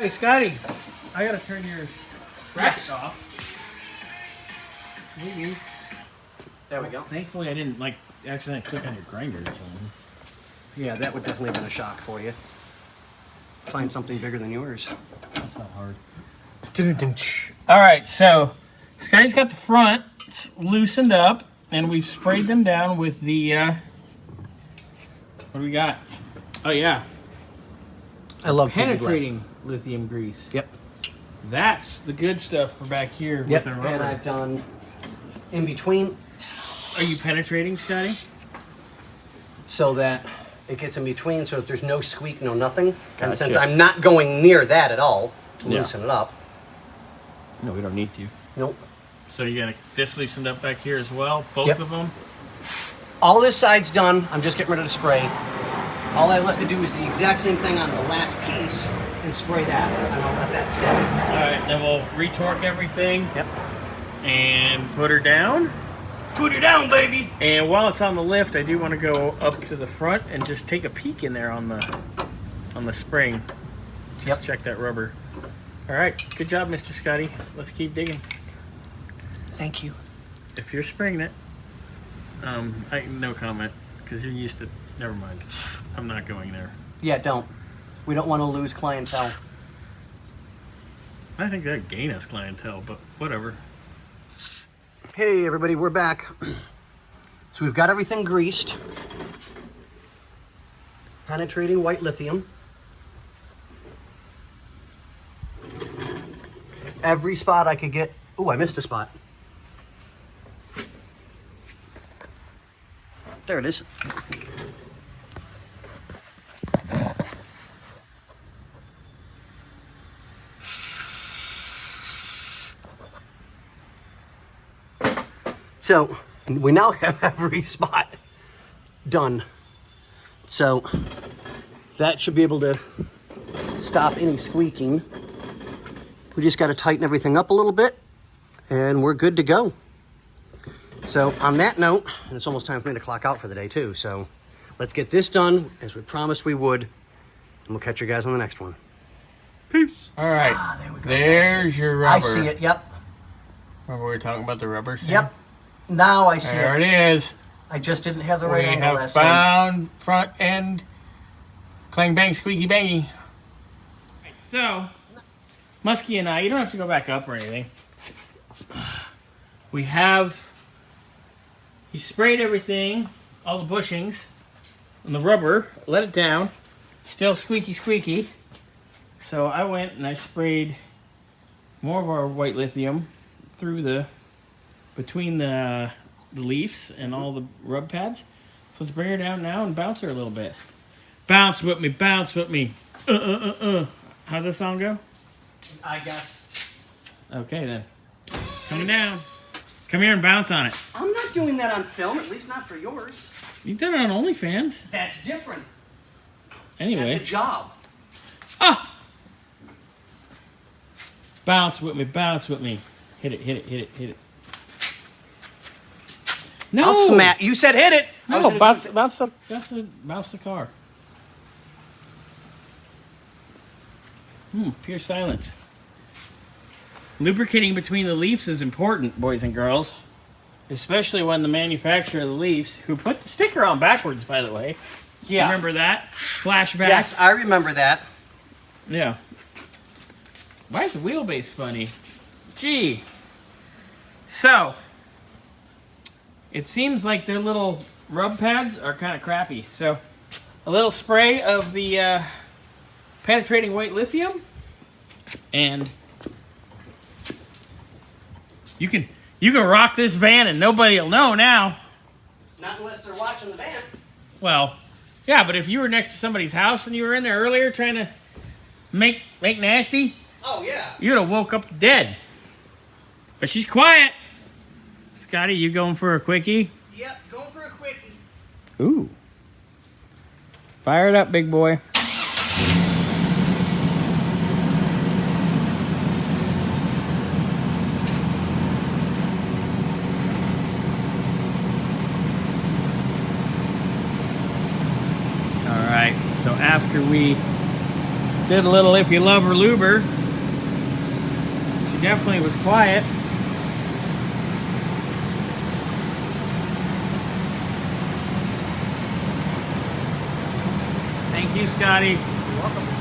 Hey, Scotty, I gotta turn your racks off. Maybe. There we go. Thankfully, I didn't accidentally click on your grinder or something. Yeah, that would definitely have been a shock for you. Find something bigger than yours. That's not hard. All right, so Scotty's got the front loosened up, and we've sprayed them down with the. What do we got? Oh yeah, I love penetrating lithium grease. Yep. That's the good stuff for back here Yep. with the rubber. And I've done in between. Are you penetrating, Scotty? So that it gets in between, so that there's no squeak, no nothing. Gotcha. And since I'm not going near that at all to Yeah. loosen it up. No, we don't need to. Nope. So you got this loosened up back here as well, both Yep. of them. All this side's done. I'm just getting rid of the spray. All I left to do is the exact same thing on the last piece and spray that, and I'll let that sit. All right, then we'll retorque everything. Yep. And put her down. Put her down, baby. And while it's on the lift, I do want to go up to the front and just take a peek in there on the spring. Just check that rubber. All right, good job, Mr. Scotty. Let's keep digging. Thank you. If you're spraying it, no comment because you're used to. Never mind. I'm not going there. Yeah, don't. We don't want to lose clientele. I think that'd gain us clientele, but whatever. Hey everybody, we're back. So we've got everything greased. Penetrating white lithium. Every spot I could get. Ooh, I missed a spot. There it is. So we now have every spot done. So that should be able to stop any squeaking. We just got to tighten everything up a little bit and we're good to go. So on that note, and it's almost time for me to clock out for the day too. So let's get this done as we promised we would. And we'll catch you guys on the next one. Peace. All right. There we go. There's your rubber. I see it. Yep. Remember we were talking about the rubber? Sam? Yep. Now I see There it. it is. I just didn't have the right We angle have last time. found front end clang bang squeaky bangy. Right, so Muskie and I, you don't have to go back up or anything. He sprayed everything, all the bushings, and the rubber, let it down, still squeaky. So I went and I sprayed more of our white lithium through between the leaves and all the rub pads. So let's bring her down now and bounce her a little bit. Bounce with me, bounce with me. How's that song go? I guess. Okay then. Coming down. Come here and bounce on it. I'm not doing that on film, at least not for yours. You've done it on OnlyFans. That's different. Anyway. That's a job. Ah! Bounce with me, bounce with me. Hit it. No! I'll smack. You said hit it. No, bounce the car. Pure silence. Lubricating between the leaves is important, boys and girls. Especially when the manufacturer of the leaves, who put the sticker on backwards, by the way. Yeah. Remember that? Flashback? Yes, I remember that. Yeah. Why is the wheelbase funny? Gee. So, it seems like their little rub pads are kind of crappy. So, a little spray of the penetrating white lithium, and you can rock this van and nobody will know now. Not unless they're watching the van. Well, yeah, but if you were next to somebody's house and you were in there earlier trying to make nasty, Oh, yeah. you'd have woke up dead. But she's quiet. Scotty, you going for a quickie? Yep, going for a quickie. Ooh. Fire it up, big boy. All right, so after we Did a little if you love her luber. She definitely was quiet. Thank you, Scotty. You're welcome.